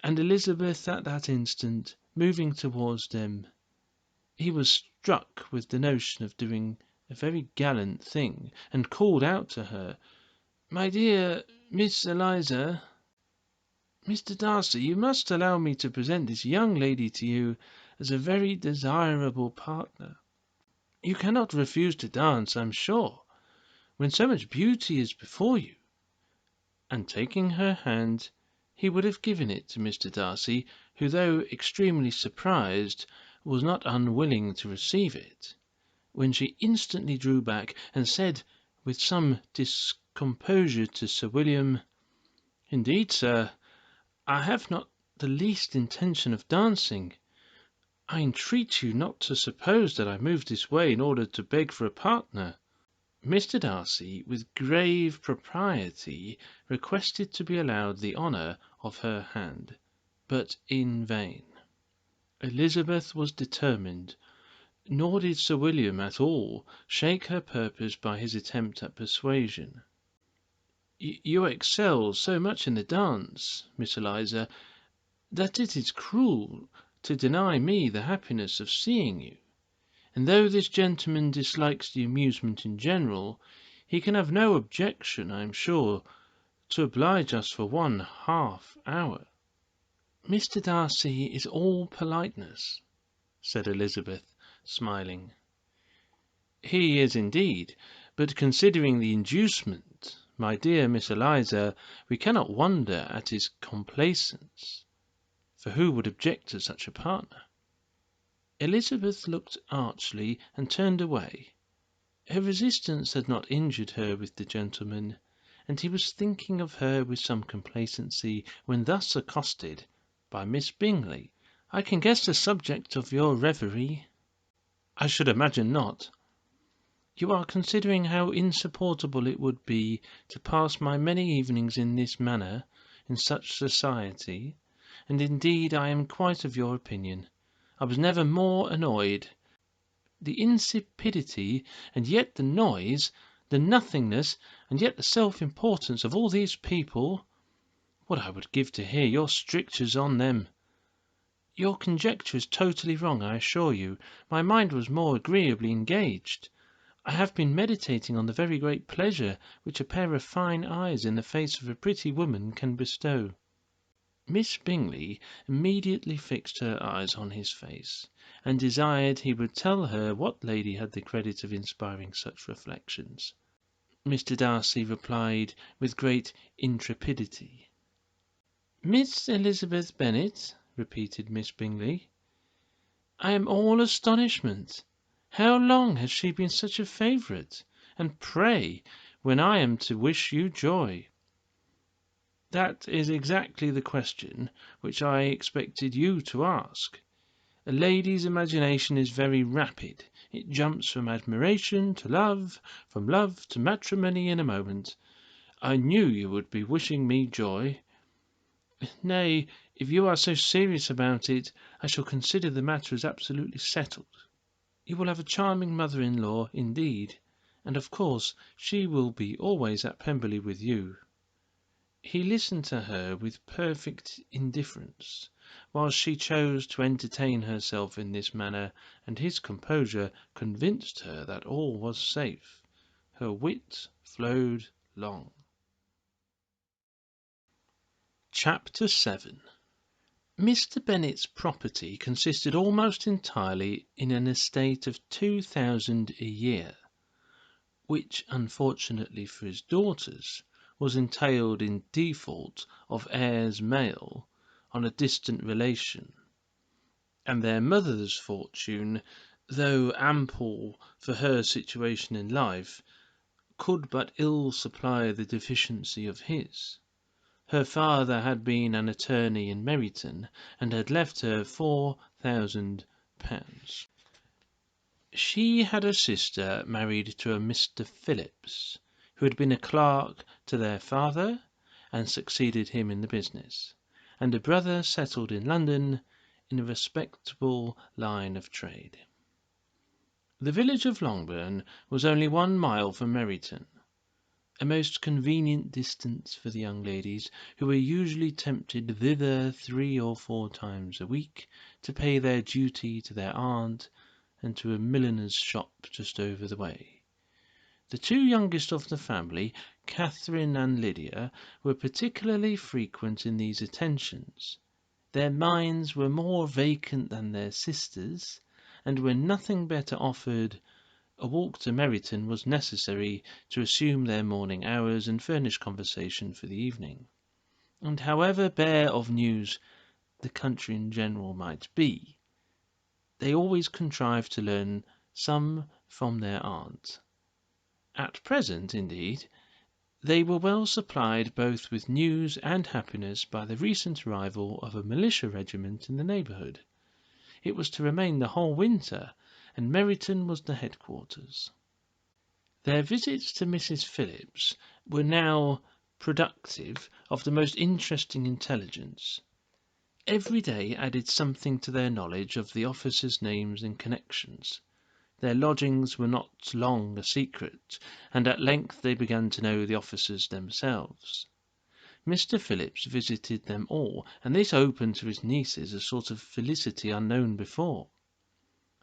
and Elizabeth at that instant moving towards them, he was struck with the notion of doing a very gallant thing, and called out to her, "My dear Miss Eliza, Mr. Darcy, you must allow me to present this young lady to you as a very desirable partner. You cannot refuse to dance, I am sure, when so much beauty is before you." And taking her hand, he would have given it to Mr. Darcy, who, though extremely surprised, was not unwilling to receive it, when she instantly drew back, and said with some discomposure to Sir William, "Indeed, sir, I have not the least intention of dancing. I entreat you not to suppose that I move this way in order to beg for a partner." Mr. Darcy, with grave propriety, requested to be allowed the honour of her hand, but in vain. Elizabeth was determined, nor did Sir William at all shake her purpose by his attempt at persuasion. "You excel so much in the dance, Miss Eliza, that it is cruel to deny me the happiness of seeing you. And though this gentleman dislikes the amusement in general, he can have no objection, I am sure, to oblige us for 1/2 hour." "Mr. Darcy is all politeness," said Elizabeth, smiling. "He is indeed, but considering the inducement, my dear Miss Eliza, we cannot wonder at his complaisance, for who would object to such a partner?" Elizabeth looked archly and turned away. Her resistance had not injured her with the gentleman, and he was thinking of her with some complacency, when thus accosted by Miss Bingley. "I can guess the subject of your reverie." "I should imagine not." "You are considering how insupportable it would be to pass my many evenings in this manner, in such society, and indeed I am quite of your opinion. I was never more annoyed. The insipidity, and yet the noise, the nothingness, and yet the self-importance of all these people! What I would give to hear your strictures on them! Your conjecture is totally wrong, I assure you. My mind was more agreeably engaged. I have been meditating on the very great pleasure which a pair of fine eyes in the face of a pretty woman can bestow." Miss Bingley immediately fixed her eyes on his face, and desired he would tell her what lady had the credit of inspiring such reflections. Mr. Darcy replied with great intrepidity. "Miss Elizabeth Bennet," repeated Miss Bingley. "I am all astonishment. How long has she been such a favourite? And pray, when I am to wish you joy?" "That is exactly the question which I expected you to ask. A lady's imagination is very rapid. It jumps from admiration to love, from love to matrimony in a moment. I knew you would be wishing me joy. Nay, if you are so serious about it, I shall consider the matter as absolutely settled. You will have a charming mother-in-law indeed, and of course she will be always at Pemberley with you." He listened to her with perfect indifference, whilst she chose to entertain herself in this manner, and his composure convinced her that all was safe. Her wit flowed long. Chapter 7. Mr. Bennet's property consisted almost entirely in an estate of 2,000 a year, which, unfortunately for his daughters, was entailed in default of heirs male on a distant relation, and their mother's fortune, though ample for her situation in life, could but ill supply the deficiency of his. Her father had been an attorney in Meryton, and had left her £4,000. She had a sister married to a Mr. Phillips, who had been a clerk to their father, and succeeded him in the business, and a brother settled in London in a respectable line of trade. The village of Longbourn was only 1 mile from Meryton, a most convenient distance for the young ladies, who were usually tempted thither 3 or 4 times a week to pay their duty to their aunt and to a milliner's shop just over the way. The 2 youngest of the family, Catherine and Lydia, were particularly frequent in these attentions. Their minds were more vacant than their sisters', and when nothing better offered, a walk to Meryton was necessary to assume their morning hours and furnish conversation for the evening. And however bare of news the country in general might be, they always contrived to learn some from their aunt. At present, indeed, they were well supplied both with news and happiness by the recent arrival of a militia regiment in the neighbourhood. It was to remain the whole winter, and Meryton was the headquarters. Their visits to Mrs. Phillips were now productive of the most interesting intelligence. Every day added something to their knowledge of the officers' names and connections. Their lodgings were not long a secret, and at length they began to know the officers themselves. Mr. Phillips visited them all, and this opened to his nieces a sort of felicity unknown before.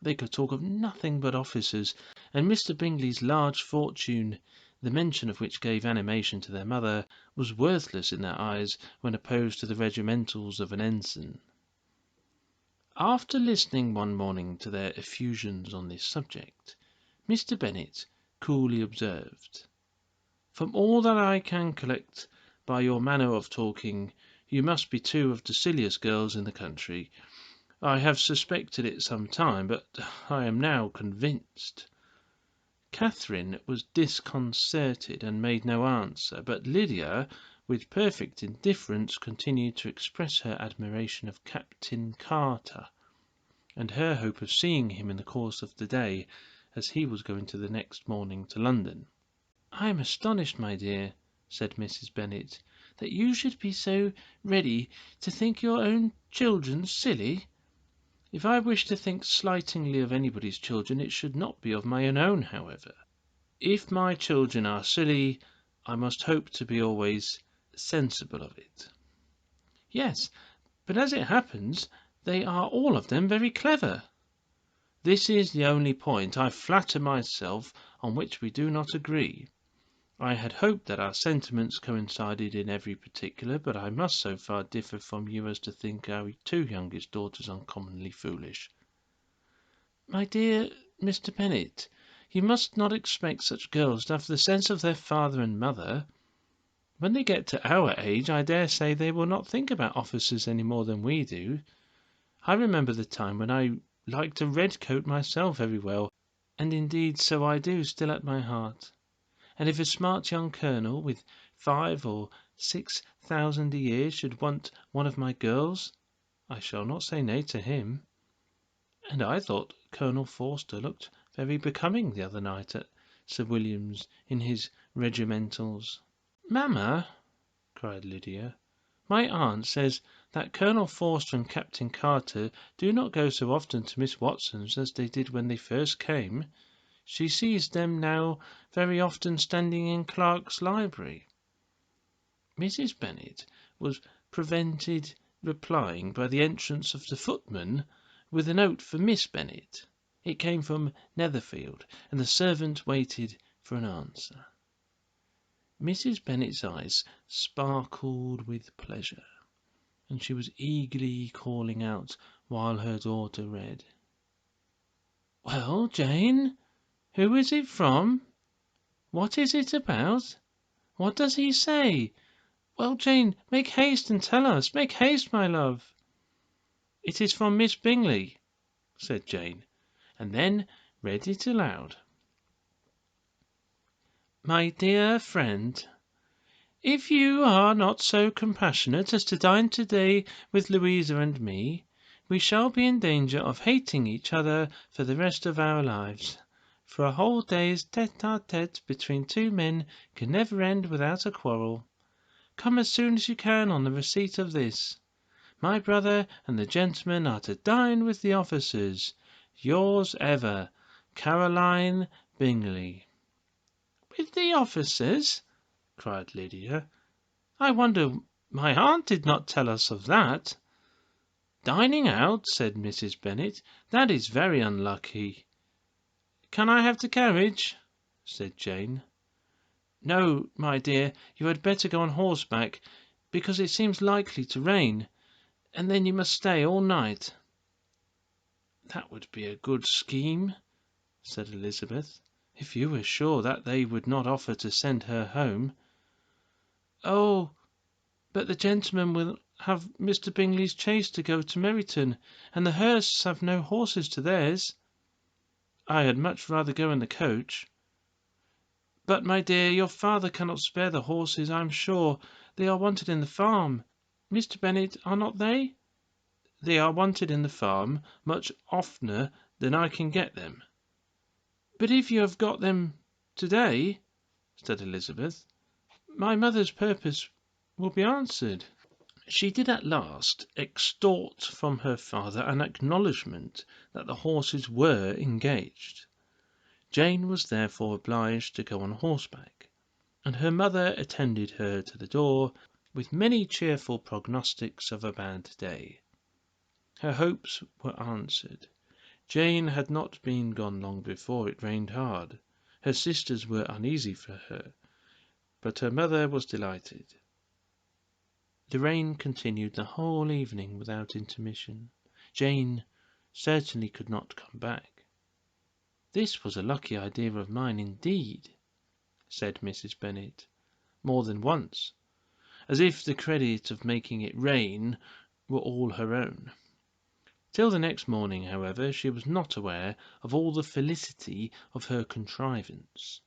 They could talk of nothing but officers, and Mr. Bingley's large fortune, the mention of which gave animation to their mother, was worthless in their eyes when opposed to the regimentals of an ensign. After listening one morning to their effusions on this subject, Mr. Bennet coolly observed, "From all that I can collect by your manner of talking, you must be 2 of the silliest girls in the country. I have suspected it some time, but I am now convinced." Catherine was disconcerted and made no answer, but Lydia, with perfect indifference, continued to express her admiration of Captain Carter, and her hope of seeing him in the course of the day, as he was going the next morning to London. "I am astonished, my dear," said Mrs. Bennet, "that you should be so ready to think your own children silly. If I wish to think slightingly of anybody's children, it should not be of my own, however. If my children are silly, I must hope to be always sensible of it." "Yes, but as it happens, they are all of them very clever." "This is the only point, I flatter myself, on which we do not agree. I had hoped that our sentiments coincided in every particular, but I must so far differ from you as to think our 2 youngest daughters uncommonly foolish." "My dear Mr. Bennet, you must not expect such girls to have the sense of their father and mother. When they get to our age, I dare say they will not think about officers any more than we do. I remember the time when I liked a red coat myself very well, and indeed so I do still at my heart. And if a smart young colonel with 5,000 or 6,000 a year should want one of my girls, I shall not say nay to him. And I thought Colonel Forster looked very becoming the other night at Sir William's in his regimentals." "Mamma," cried Lydia, "my aunt says that Colonel Forster and Captain Carter do not go so often to Miss Watson's as they did when they first came. She sees them now very often standing in Clark's library." Mrs. Bennet was prevented replying by the entrance of the footman with a note for Miss Bennet. It came from Netherfield, and the servant waited for an answer. Mrs. Bennet's eyes sparkled with pleasure, and she was eagerly calling out while her daughter read. "Well, Jane, who is it from? What is it about? What does he say? Well, Jane, make haste and tell us. Make haste, my love." "It is from Miss Bingley," said Jane, and then read it aloud. "My dear friend, if you are not so compassionate as to dine to-day with Louisa and me, we shall be in danger of hating each other for the rest of our lives, for a whole day's tete-a-tete between two men can never end without a quarrel. Come as soon as you can on the receipt of this. My brother and the gentlemen are to dine with the officers. Yours ever, Caroline Bingley." "With the officers?" cried Lydia. "I wonder my aunt did not tell us of that." "Dining out," said Mrs. Bennet. "That is very unlucky." "Can I have the carriage?" said Jane. "No, my dear, you had better go on horseback, because it seems likely to rain, and then you must stay all night." "That would be a good scheme," said Elizabeth, "if you were sure that they would not offer to send her home." "Oh, but the gentlemen will have Mr. Bingley's chaise to go to Meryton, and the Hursts have no horses to theirs." "I had much rather go in the coach." "But, my dear, your father cannot spare the horses, I am sure. They are wanted in the farm. Mr. Bennet, are not they?" "They are wanted in the farm much oftener than I can get them." "But if you have got them to-day," said Elizabeth, "my mother's purpose will be answered." She did at last extort from her father an acknowledgment that the horses were engaged. Jane was therefore obliged to go on horseback, and her mother attended her to the door with many cheerful prognostics of a bad day. Her hopes were answered. Jane had not been gone long before it rained hard. Her sisters were uneasy for her, but her mother was delighted. The rain continued the whole evening without intermission. Jane certainly could not come back. "This was a lucky idea of mine indeed," said Mrs. Bennet, more than once, as if the credit of making it rain were all her own. Till the next morning, however, she was not aware of all the felicity of her contrivance.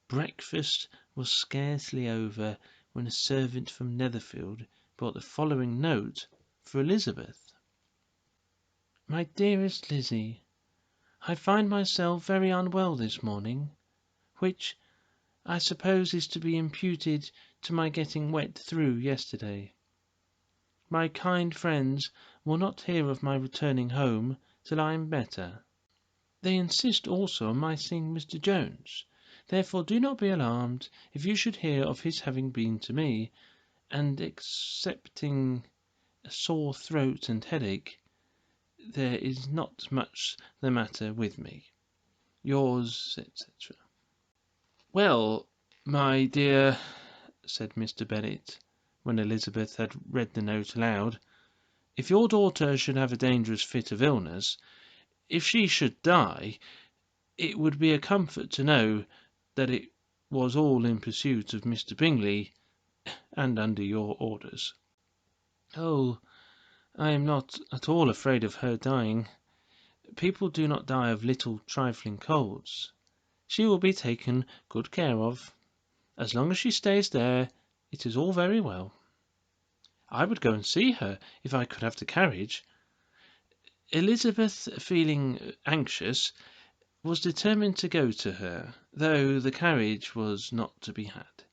Breakfast was scarcely over when a servant from Netherfield brought the following note for Elizabeth. "My dearest Lizzie, I find myself very unwell this morning, which I suppose is to be imputed to my getting wet through yesterday. My kind friends will not hear of my returning home till I am better. They insist also on my seeing Mr. Jones. Therefore do not be alarmed if you should hear of his having been to me, and excepting a sore throat and headache, there is not much the matter with me. Yours, etc." "Well, my dear," said Mr. Bennet, when Elizabeth had read the note aloud, "if your daughter should have a dangerous fit of illness, if she should die, It would be a comfort to know that it was all in pursuit of Mr. Bingley, and under your orders." "Oh, I am not at all afraid of her dying. People do not die of little trifling colds. She will be taken good care of. As long as she stays there, it is all very well. I would go and see her if I could have the carriage." Elizabeth, feeling anxious, was determined to go to her, though the carriage was not to be had,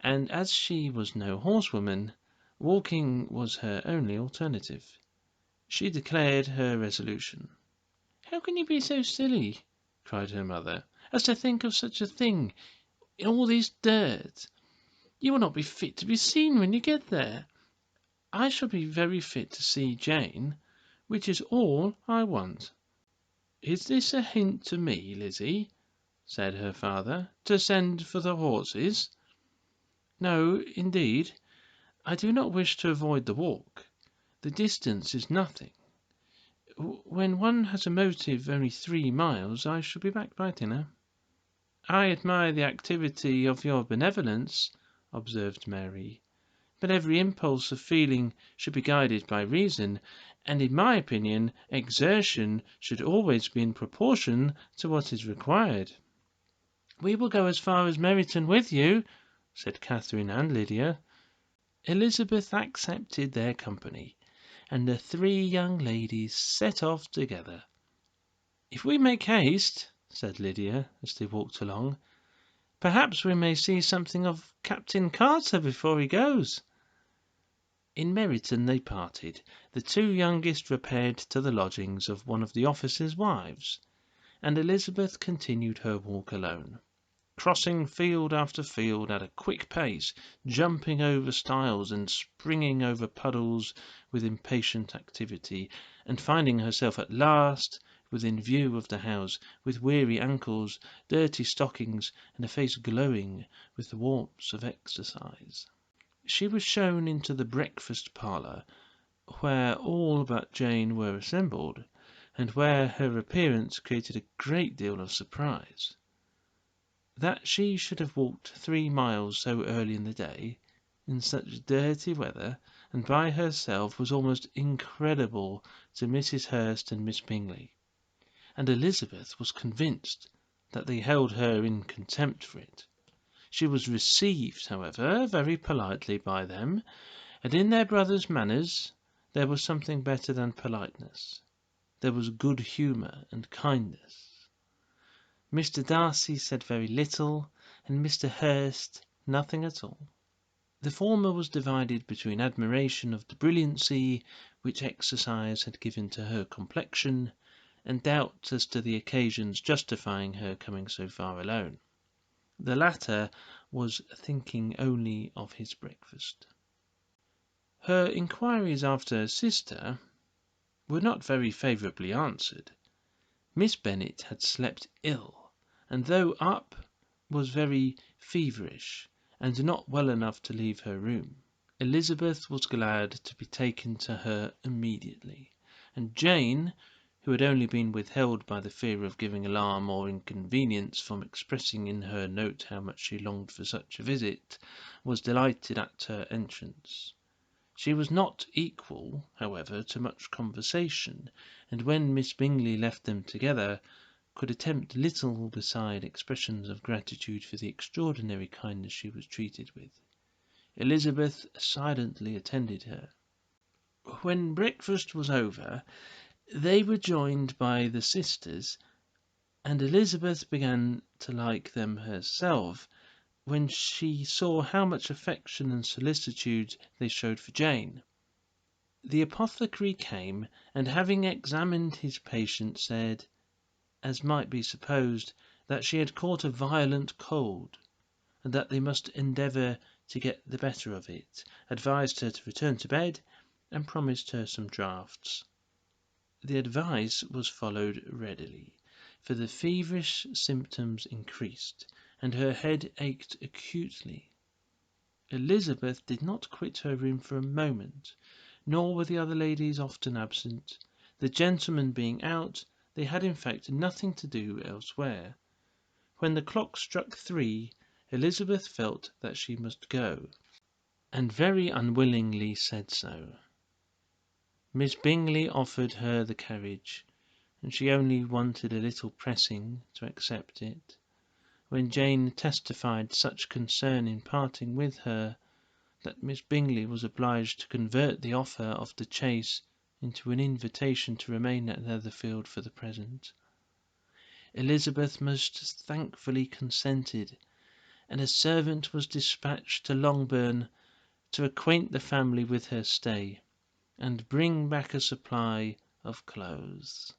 and as she was no horsewoman, walking was her only alternative. She declared her resolution. "How can you be so silly," cried her mother, "as to think of such a thing, in all this dirt? You will not be fit to be seen when you get there. I shall be very fit to see Jane, which is all I want." "Is this a hint to me, Lizzie," said her father, "to send for the horses?" "No, indeed. I do not wish to avoid the walk. The distance is nothing. When one has a motive only 3 miles, I shall be back by dinner." "I admire the activity of your benevolence," observed Mary, "but every impulse of feeling should be guided by reason, and in my opinion exertion should always be in proportion to what is required." "We will go as far as Meryton with you," said Catherine and Lydia. Elizabeth accepted their company, and the 3 young ladies set off together. "If we make haste," said Lydia, as they walked along, "perhaps we may see something of Captain Carter before he goes." In Meryton they parted. The 2 youngest repaired to the lodgings of one of the officers' wives, and Elizabeth continued her walk alone, crossing field after field at a quick pace, jumping over stiles and springing over puddles with impatient activity, and finding herself at last within view of the house, with weary ankles, dirty stockings, and a face glowing with the warmth of exercise. She was shown into the breakfast parlour, where all but Jane were assembled, and where her appearance created a great deal of surprise. That she should have walked 3 miles so early in the day, in such dirty weather, and by herself, was almost incredible to Mrs. Hurst and Miss Bingley, and Elizabeth was convinced that they held her in contempt for it. She was received, however, very politely by them, and in their brother's manners there was something better than politeness. There was good humour and kindness. Mr. Darcy said very little, and Mr. Hurst nothing at all. The former was divided between admiration of the brilliancy which exercise had given to her complexion, and doubt as to the occasions justifying her coming so far alone. The latter was thinking only of his breakfast. Her inquiries after her sister were not very favourably answered. Miss Bennet had slept ill, and though up, was very feverish, and not well enough to leave her room. Elizabeth was glad to be taken to her immediately, and Jane, who had only been withheld by the fear of giving alarm or inconvenience from expressing in her note how much she longed for such a visit, was delighted at her entrance. She was not equal, however, to much conversation, and when Miss Bingley left them together, could attempt little beside expressions of gratitude for the extraordinary kindness she was treated with. Elizabeth silently attended her. When breakfast was over, they were joined by the sisters, and Elizabeth began to like them herself when she saw how much affection and solicitude they showed for Jane. The apothecary came, and having examined his patient, said, as might be supposed, that she had caught a violent cold, and that they must endeavour to get the better of it, advised her to return to bed, and promised her some draughts. The advice was followed readily, for the feverish symptoms increased, and her head ached acutely. Elizabeth did not quit her room for a moment, nor were the other ladies often absent. The gentlemen being out, They had in fact nothing to do elsewhere. When the clock struck 3, Elizabeth felt that she must go, and very unwillingly said so. Miss Bingley offered her the carriage, and she only wanted a little pressing to accept it. When Jane testified such concern in parting with her, that Miss Bingley was obliged to convert the offer of the chaise into an invitation to remain at Netherfield for the present, Elizabeth most thankfully consented, and a servant was dispatched to Longbourn to acquaint the family with her stay, and bring back a supply of clothes.